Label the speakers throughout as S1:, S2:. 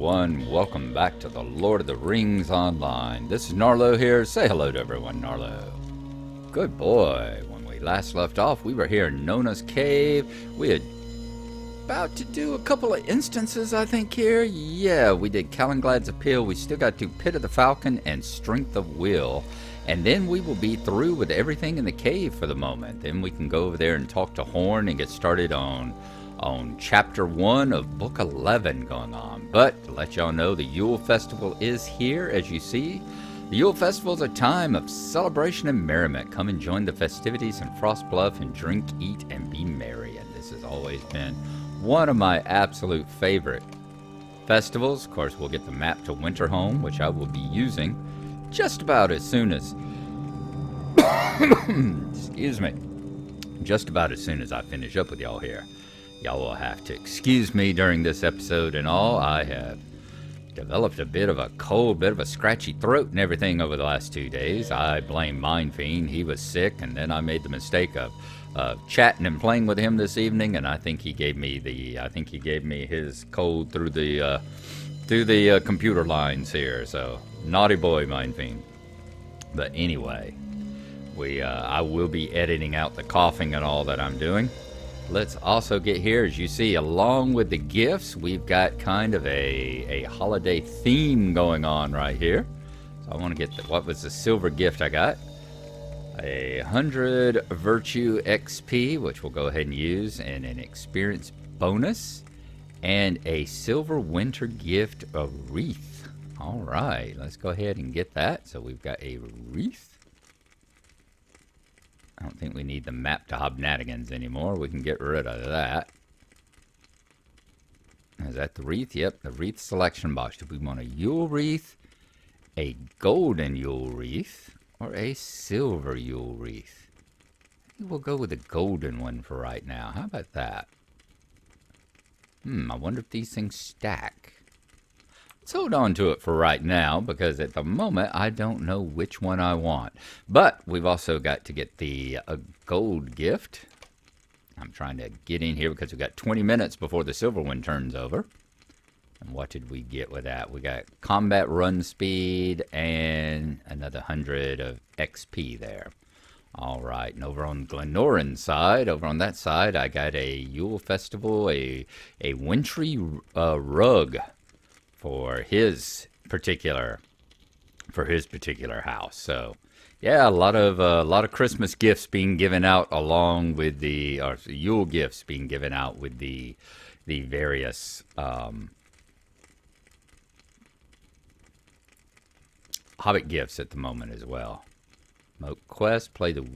S1: everyone. Welcome back to the Lord of the Rings Online. This is Gnarlo here. Say hello to everyone, Gnarlo. Good boy. When we last left off, we were here in Nona's cave. We had about to do a couple of instances, I think, here. Yeah, we did Calanglad's Appeal. We still got to Pit of the Falcon and Strength of Will. And then we will be through with everything in the cave for the moment. Then we can go over there and talk to Horn and get started on chapter 1 of book 11 going on. But to let y'all know, the Yule Festival is here, as you see. The Yule Festival is a time of celebration and merriment. Come and join the festivities in Frost Bluff and drink, eat, and be merry. And this has always been one of my absolute favorite festivals. Of course, we'll get the map to Winterhome, which I will be using just about as soon as excuse me, just about as soon as I finish up with y'all here. Y'all will have to excuse me during this episode and all. I have developed a bit of a cold, bit of a scratchy throat and everything over the last 2 days. I blame Mind Fiend. He was sick, and then I made the mistake of chatting and playing with him this evening, and I think he gave me his cold through the computer lines here. So naughty boy, Mind Fiend. But anyway, I will be editing out the coughing and all that I'm doing. Let's also get here, as you see, along with the gifts, we've got kind of a holiday theme going on right here. So I want to get what was the silver gift I got? 100 Virtue XP, which we'll go ahead and use, and an experience bonus, and a silver winter gift, a wreath. All right, let's go ahead and get that. So we've got a wreath. I don't think we need the map to Hobnatigans anymore. We can get rid of that. Is that the wreath? Yep, the wreath selection box. Do we want a Yule wreath, a golden Yule wreath, or a silver Yule wreath? I think we'll go with the golden one for right now. How about that? I wonder if these things stack. Let's hold on to it for right now, because at the moment I don't know which one I want. But we've also got to get the gold gift. I'm trying to get in here because we've got 20 minutes before the silver one turns over. And what did we get with that? We got combat run speed and another 100 of XP there. All right, and over on Glenoran's side, over on that side, I got a Yule Festival, a wintry rug for his particular house. So yeah, a lot of Christmas gifts being given out along with the Yule gifts being given out with the various Hobbit gifts at the moment as well. Moat Quest, play the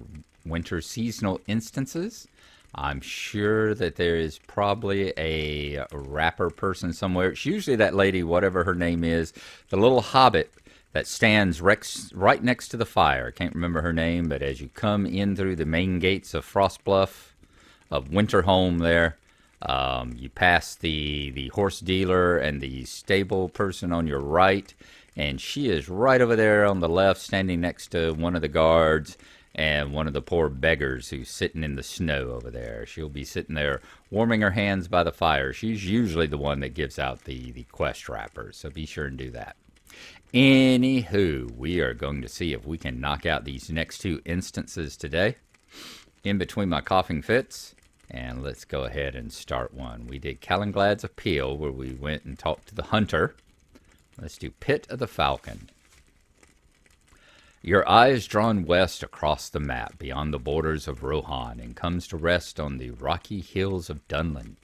S1: winter seasonal instances. I'm sure that there is probably a rapper person somewhere. It's usually that lady, whatever her name is, the little hobbit that stands right next to the fire. I can't remember her name, but as you come in through the main gates of Frostbluff, of Winterhome there, you pass the horse dealer and the stable person on your right, and she is right over there on the left, standing next to one of the guards and one of the poor beggars who's sitting in the snow over there. She'll be sitting there warming her hands by the fire. She's usually the one that gives out the quest wrappers, so be sure and do that. Anywho, we are going to see if we can knock out these next 2 instances today in between my coughing fits. And let's go ahead and start one. We did Calanglad's Appeal, where we went and talked to the hunter. Let's do Pit of the Falcon. Your eye is drawn west across the map, beyond the borders of Rohan, and comes to rest on the rocky hills of Dunland.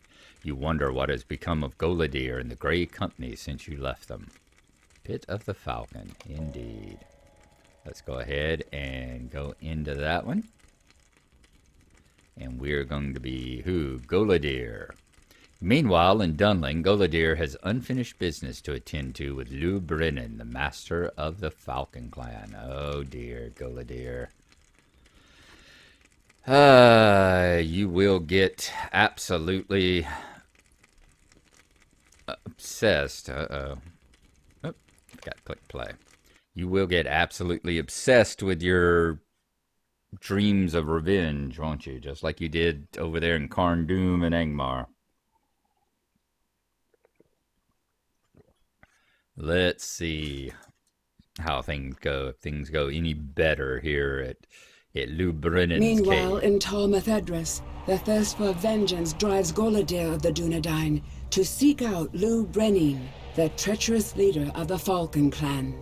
S1: You wonder what has become of Goladir and the Grey Company since you left them. Pit of the Falcon, indeed. Let's go ahead and go into that one. And we're going to be who? Goladir. Meanwhile, in Dunland, Goladir has unfinished business to attend to with Lew Brennan, the master of the Falcon clan. Oh dear, Goladir. You will get absolutely obsessed. Oh, forgot to click play. You will get absolutely obsessed with your dreams of revenge, won't you? Just like you did over there in Carn Dûm and Angmar. Let's see how things go. If things go any better here at Lou Brennan's
S2: Meanwhile,
S1: cave.
S2: in Tor Methedras, the thirst for vengeance drives Goladir of the Dunedain to seek out Lou Brennan, the treacherous leader of the Falcon clan.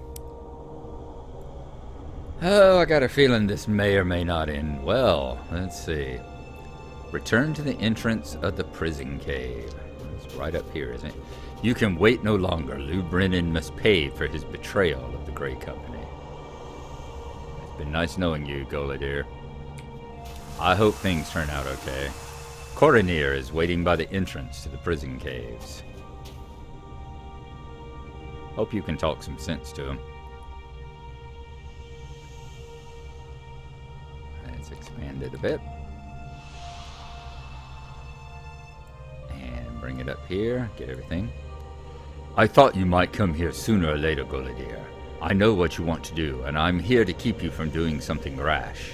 S1: Oh, I got a feeling this may or may not end well. Let's see. Return to the entrance of the prison cave. It's right up here, isn't it? You can wait no longer. Lou Brennan must pay for his betrayal of the Grey Company. It's been nice knowing you, Goladir. I hope things turn out okay. Coronir is waiting by the entrance to the prison caves. Hope you can talk some sense to him. Let's expand it a bit. And bring it up here, get everything. I thought you might come here sooner or later, Goladir. I know what you want to do, and I'm here to keep you from doing something rash.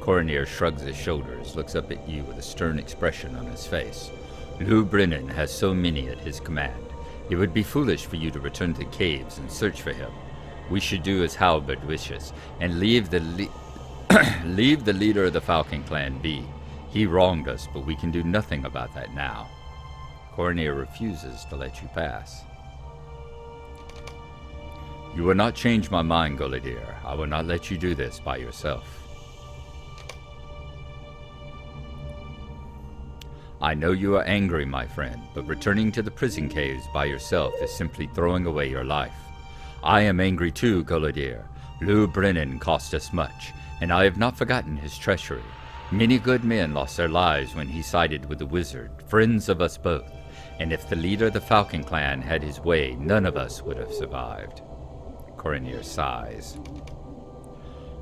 S1: Coronir shrugs his shoulders, looks up at you with a stern expression on his face. Lou Brennan has so many at his command. It would be foolish for you to return to the caves and search for him. We should do as Halberd wishes, and leave the leader of the Falcon clan be. He wronged us, but we can do nothing about that now. Coronir refuses to let you pass. You will not change my mind, Goladir. I will not let you do this by yourself. I know you are angry, my friend, but returning to the prison caves by yourself is simply throwing away your life. I am angry too, Goladir. Lou Brennan cost us much, and I have not forgotten his treachery. Many good men lost their lives when he sided with the wizard, friends of us both, and if the leader of the Falcon clan had his way, none of us would have survived. Coronir sighs.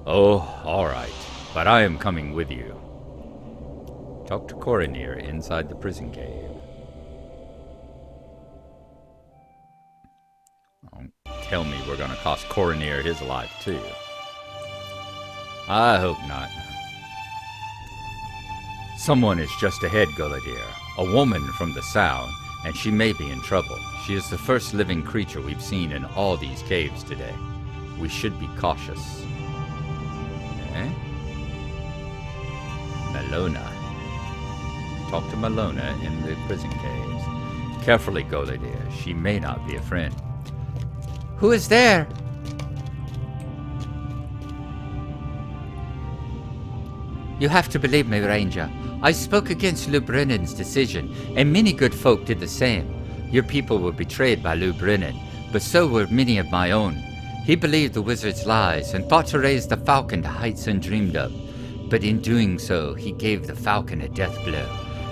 S1: Oh, all right, but I am coming with you. Talk to Coronir inside the prison cave. Don't tell me we're going to cost Coronir his life, too. I hope not. Someone is just ahead, Goladir. A woman from the Sound, and she may be in trouble. She is the first living creature we've seen in all these caves today. We should be cautious. Eh? Melona. Talk to Melona in the prison caves. Carefully, Goladir. She may not be a friend. Who is there? You have to believe me, Ranger. I spoke against Lou Brennan's decision, and many good folk did the same. Your people were betrayed by Lou Brennan, but so were many of my own. He believed the wizard's lies and thought to raise the Falcon to heights undreamed of. But in doing so, he gave the Falcon a death blow.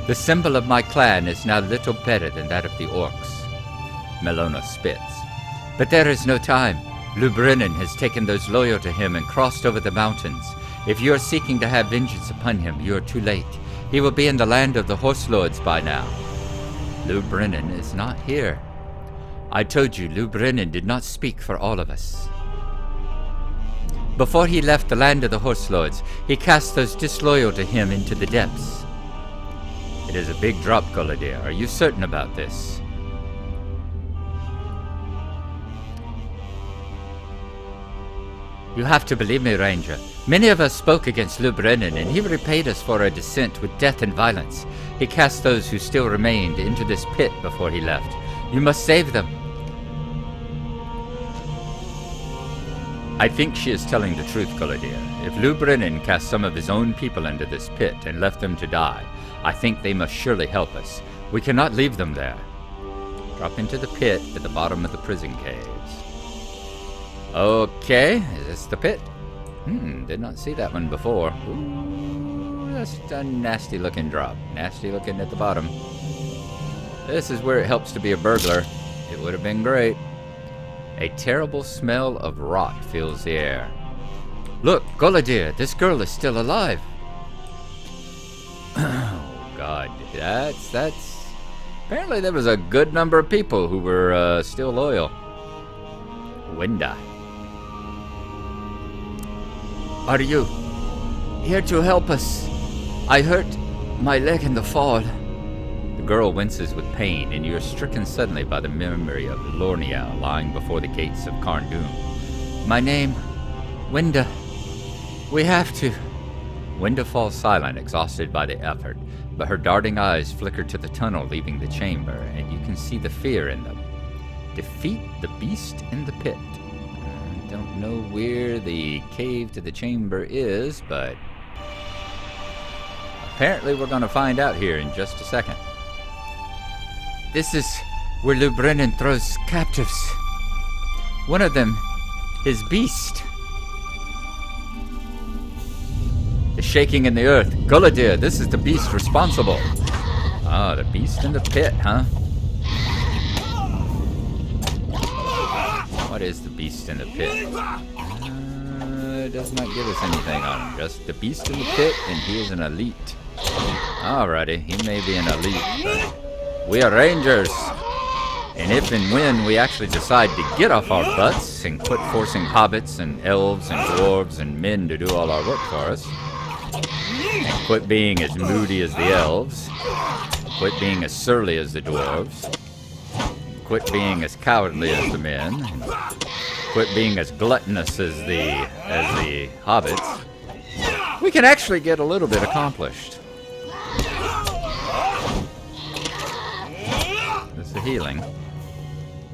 S1: The symbol of my clan is now little better than that of the orcs. Melona spits. But there is no time. Lou Brennan has taken those loyal to him and crossed over the mountains. If you are seeking to have vengeance upon him, you are too late. He will be in the land of the Horse Lords by now. Lou Brennan is not here. I told you, Lou Brennan did not speak for all of us. Before he left the land of the Horse Lords, he cast those disloyal to him into the depths. It is a big drop, Goladir. Are you certain about this? You have to believe me, Ranger. Many of us spoke against Lou Brennan, and he repaid us for our dissent with death and violence. He cast those who still remained into this pit before he left. You must save them. I think she is telling the truth, Goladir. If Lou Brennan cast some of his own people into this pit and left them to die, I think they must surely help us. We cannot leave them there. Drop into the pit at the bottom of the prison caves. Okay, is this the pit? Did not see that one before. Ooh, that's a nasty looking drop. Nasty looking at the bottom. This is where it helps to be a burglar. It would have been great. A terrible smell of rot fills the air. Look, Goladir, this girl is still alive. Oh, God. That's... Apparently there was a good number of people who were still loyal. Winda. Are you here to help us? I hurt my leg in the fall. The girl winces with pain, and you are stricken suddenly by the memory of Lornia lying before the gates of Carndum. My name, Winda. We have to. Winda falls silent, exhausted by the effort, but her darting eyes flicker to the tunnel leaving the chamber, and you can see the fear in them. Defeat the beast in the pit. I don't know where the cave to the chamber is, but apparently we're going to find out here in just a second. This is where Lou Brennan throws captives. One of them, his beast. The shaking in the earth. Guladir, this is the beast responsible. Ah, the beast in the pit, huh? What is the beast in the pit? It does not give us anything on him. Just the beast in the pit, and he is an elite. Alrighty, he may be an elite, but we are rangers. And if and when we actually decide to get off our butts and quit forcing hobbits and elves and dwarves and men to do all our work for us, and quit being as moody as the elves, quit being as surly as the dwarves, quit being as cowardly as the men, and quit being as gluttonous as the hobbits, we can actually get a little bit accomplished. This is healing.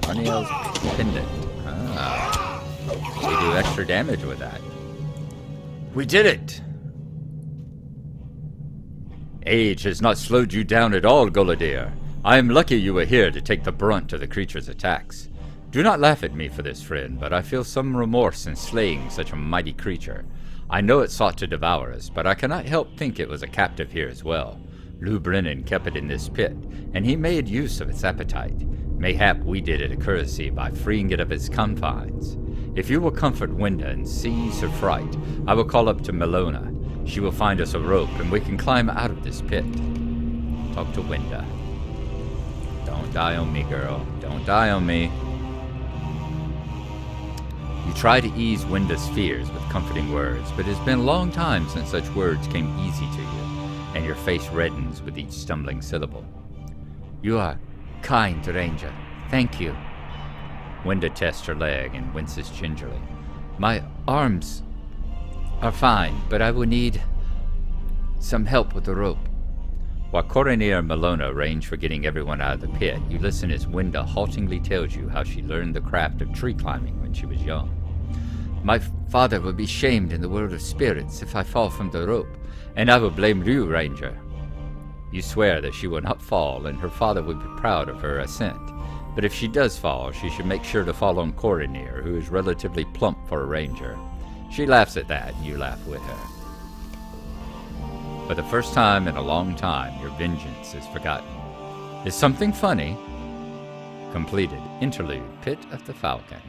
S1: Arniel's pendant. Ah, we do extra damage with that. We did it! Age has not slowed you down at all, Guladir. I am lucky you were here to take the brunt of the creature's attacks. Do not laugh at me for this, friend, but I feel some remorse in slaying such a mighty creature. I know it sought to devour us, but I cannot help think it was a captive here as well. Lou Brennan kept it in this pit, and he made use of its appetite. Mayhap we did it a courtesy by freeing it of its confines. If you will comfort Winda and seize her fright, I will call up to Melona. She will find us a rope, and we can climb out of this pit. Talk to Winda. Don't die on me, girl. Don't die on me. You try to ease Winda's fears with comforting words, but it has been a long time since such words came easy to you, and your face reddens with each stumbling syllable. You are kind, Ranger. Thank you. Winda tests her leg and winces gingerly. My arms are fine, but I will need some help with the rope. While Coronir and Melona arrange for getting everyone out of the pit, you listen as Winda haltingly tells you how she learned the craft of tree climbing when she was young. My father will be shamed in the world of spirits if I fall from the rope, and I will blame you, Ranger. You swear that she will not fall, and her father would be proud of her ascent. But if she does fall, she should make sure to fall on Coronir, who is relatively plump for a ranger. She laughs at that, and you laugh with her. For the first time in a long time, your vengeance is forgotten. Is something funny? Completed. Interlude. Pit of the Falcon.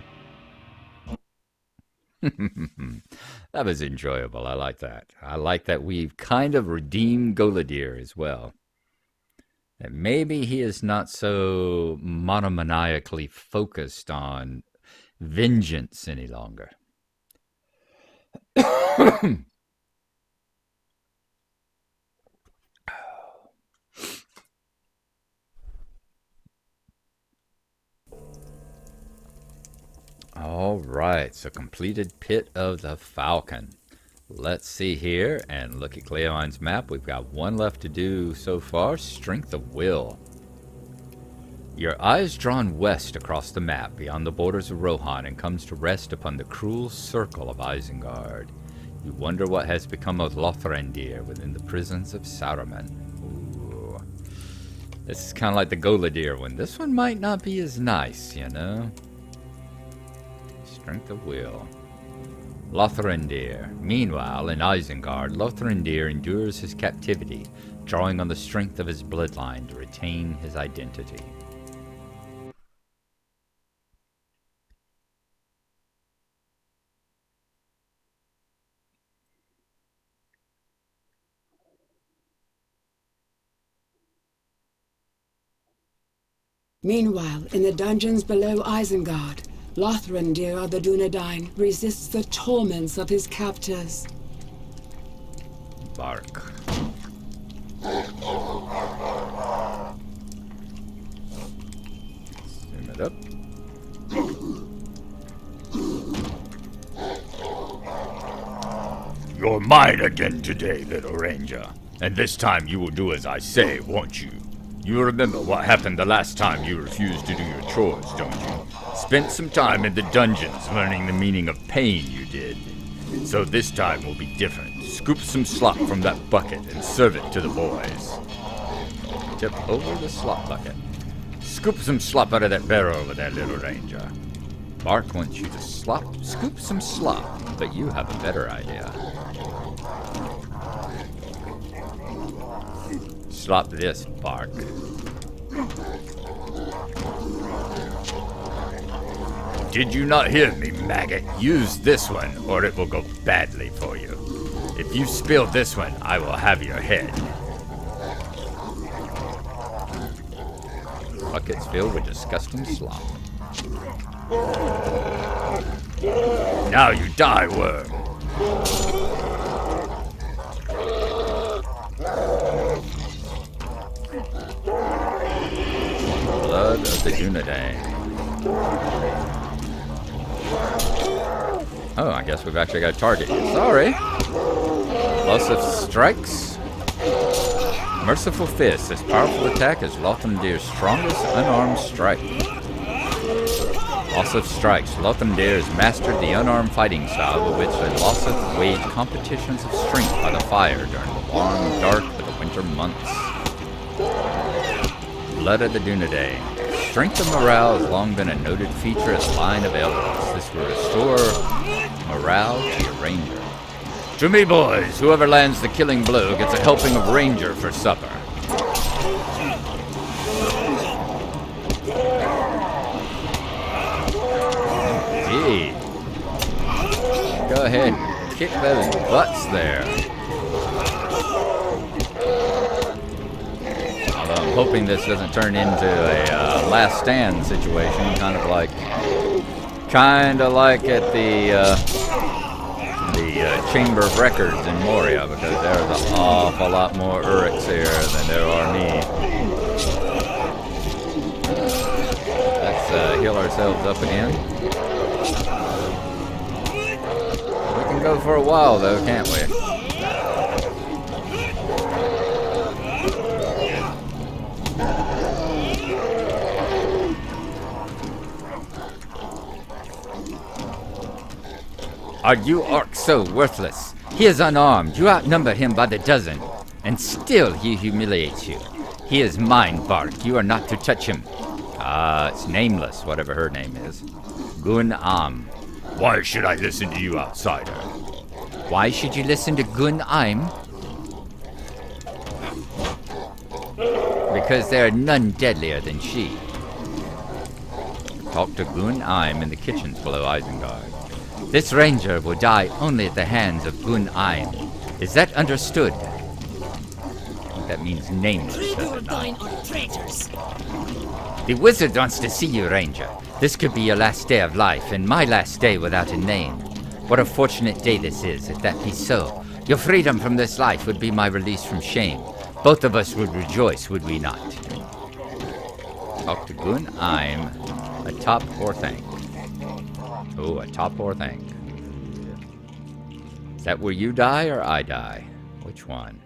S1: That was enjoyable. I like that. I like that we've kind of redeemed Guladir as well. That maybe he is not so monomaniacally focused on vengeance any longer. All right, so completed Pit of the Falcon. Let's see here and look at Gleowine's map. We've got one left to do so far, Strength of Will. Your eyes drawn west across the map beyond the borders of Rohan and comes to rest upon the cruel circle of Isengard. You wonder what has become of Lothrandir within the prisons of Saruman. Ooh. This is kind of like the Guladir one. This one might not be as nice, you know? Strength of Will. Lothrandir. Meanwhile, in Isengard, Lothrandir endures his captivity, drawing on the strength of his bloodline to retain his identity.
S2: Meanwhile, in the dungeons below Isengard, Lothrandir of the Dunedain resists the torments of his captors.
S1: Bark. You're mine again today, little ranger. And this time you will do as I say, won't you? You remember what happened the last time you refused to do your chores, don't you? Spent some time in the dungeons learning the meaning of pain, you did. So this time will be different. Scoop some slop from that bucket and serve it to the boys. Tip over the slop bucket. Scoop some slop out of that barrel over there, little ranger. Bark wants you to scoop some slop, but you have a better idea. Slop this, Bark. Did you not hear me, maggot? Use this one, or it will go badly for you. If you spill this one, I will have your head. Buckets filled with disgusting slop. Now you die, worm. Blood of the Dunedain. Oh, I guess we've actually got a target here. Sorry. Loss of strikes. Merciful Fist. This powerful attack is Lothandir's strongest unarmed strike. Loss of strikes. Lothandir has mastered the unarmed fighting style with which the Losseth waged competitions of strength by the fire during the long, dark of the winter months. Blood of the Dunedain. Strength and morale has long been a noted feature of the line of elders. This will restore morale to your ranger. To me, boys, whoever lands the killing blow gets a helping of ranger for supper. Gee. Go ahead and kick those butts there. Although I'm hoping this doesn't turn into a last stand situation, kind of like at the Chamber of Records in Moria, because there's an awful lot more Uruks here than there are me. Let's heal ourselves up again. We can go for a while though, can't we? Are you orcs so worthless? He is unarmed. You outnumber him by the dozen. And still he humiliates you. He is mine, Bark. You are not to touch him. It's nameless, whatever her name is. Gun Am. Why should I listen to you, outsider? Why should you listen to Gun Im? Because there are none deadlier than she. Talk to Gun Im in the kitchens below Isengard. This ranger will die only at the hands of Gun Im. Is that understood? I think that means nameless, does it not?
S3: Traitors.
S1: The wizard wants to see you, ranger. This could be your last day of life, and my last day without a name. What a fortunate day this is, if that be so. Your freedom from this life would be my release from shame. Both of us would rejoice, would we not? Talk to Gun Im, a top or thank. Oh, a top or thank. Is that where you die or I die? Which one?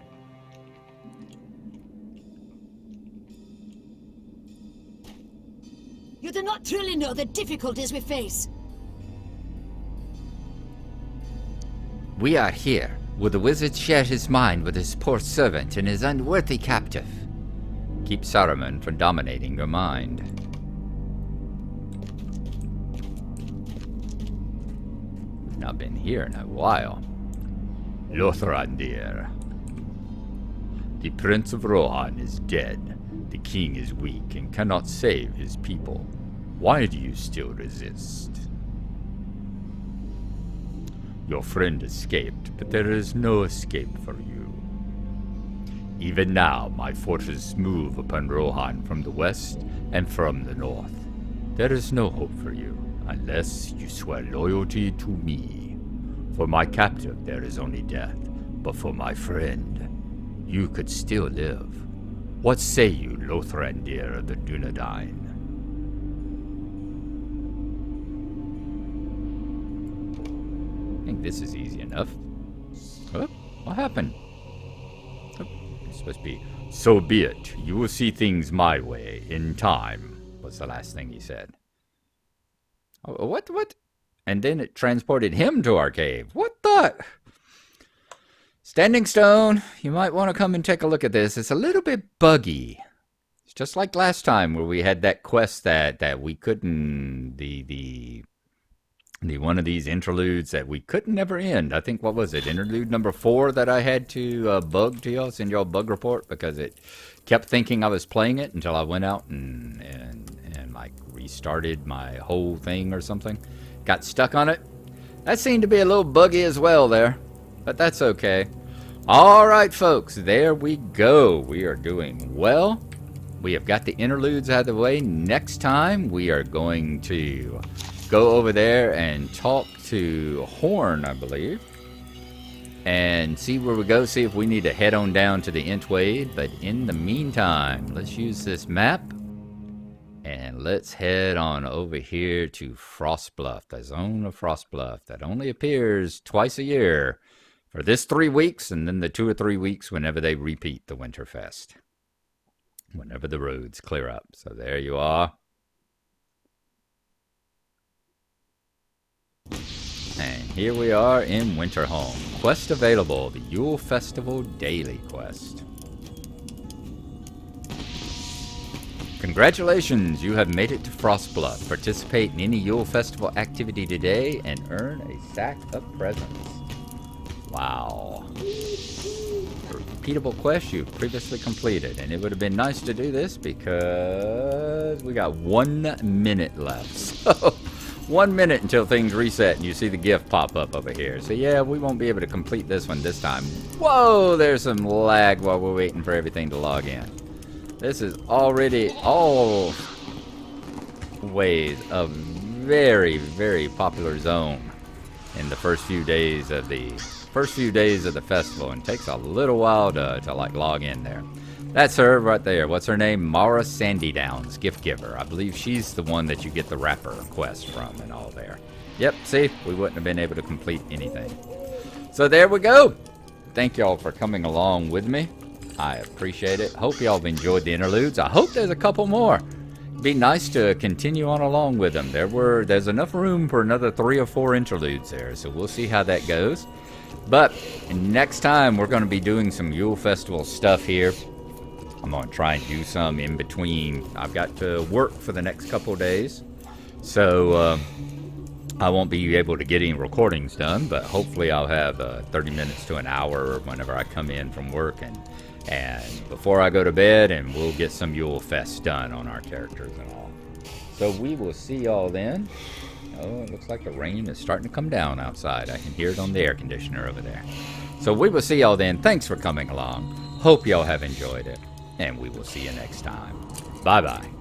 S3: You do not truly know the difficulties we face.
S1: We are here. Will the wizard share his mind with his poor servant and his unworthy captive? Keep Saruman from dominating your mind. We've not been here in a while. Lothrandir. The Prince of Rohan is dead. The king is weak and cannot save his people. Why do you still resist? Your friend escaped, but there is no escape for you. Even now, my forces move upon Rohan from the west and from the north. There is no hope for you, unless you swear loyalty to me. For my captive, there is only death, but for my friend, you could still live. What say you, Lothrandir of the Dunedain? I think this is easy enough. Oh, what happened? Oh, it's supposed to be, so be it. You will see things my way in time, was the last thing he said. Oh, what? And then it transported him to our cave. What the? Standing Stone, you might want to come and take a look at this. It's a little bit buggy. It's just like last time where we had that quest that we couldn't, the one of these interludes that we couldn't never end. I think, what was it, interlude number 4 that I had to bug to y'all, send y'all a bug report because it kept thinking I was playing it until I went out and like restarted my whole thing or something. Got stuck on it. That seemed to be a little buggy as well there, but that's okay. All right, folks, there we go. We are doing well. We have got the interludes out of the way. Next time, we are going to go over there and talk to Horn, I believe, and see where we go, see if we need to head on down to the Entwade. But in the meantime, let's use this map, and let's head on over here to Frostbluff, the zone of Frostbluff that only appears twice a year for this 3 weeks, and then the 2 or 3 weeks whenever they repeat the Winterfest, whenever the roads clear up. So there you are. And here we are in Winterhome. Quest available, the Yule Festival Daily Quest. Congratulations, you have made it to Frostbluff. Participate in any Yule Festival activity today and earn a sack of presents. Wow. A repeatable quest you've previously completed. And it would have been nice to do this because we got 1 minute left. So 1 minute until things reset and you see the gift pop up over here. So yeah, we won't be able to complete this one this time. Whoa, there's some lag while we're waiting for everything to log in. This is already always a very, very popular zone in the first few days of the festival, and takes a little while to like log in there. That's her right there. What's her name? Mara Sandy Downs, gift giver. I believe she's the one that you get the wrapper quest from and all there. Yep, see, we wouldn't have been able to complete anything. So there we go. Thank y'all for coming along with me. I appreciate it. Hope y'all have enjoyed the interludes. I hope there's a couple more. It'd be nice to continue on along with them. There's enough room for another 3 or 4 interludes there, so we'll see how that goes. But next time we're going to be doing some Yule Festival stuff here. I'm going to try and do some in between. I've got to work for the next couple of days, so I won't be able to get any recordings done, but hopefully I'll have 30 minutes to an hour whenever I come in from work and before I go to bed, and we'll get some Yule Fest done on our characters and all. So we will see y'all then. Oh, it looks like the rain is starting to come down outside. I can hear it on the air conditioner over there. So we will see y'all then. Thanks for coming along. Hope y'all have enjoyed it. And we will see you next time. Bye-bye.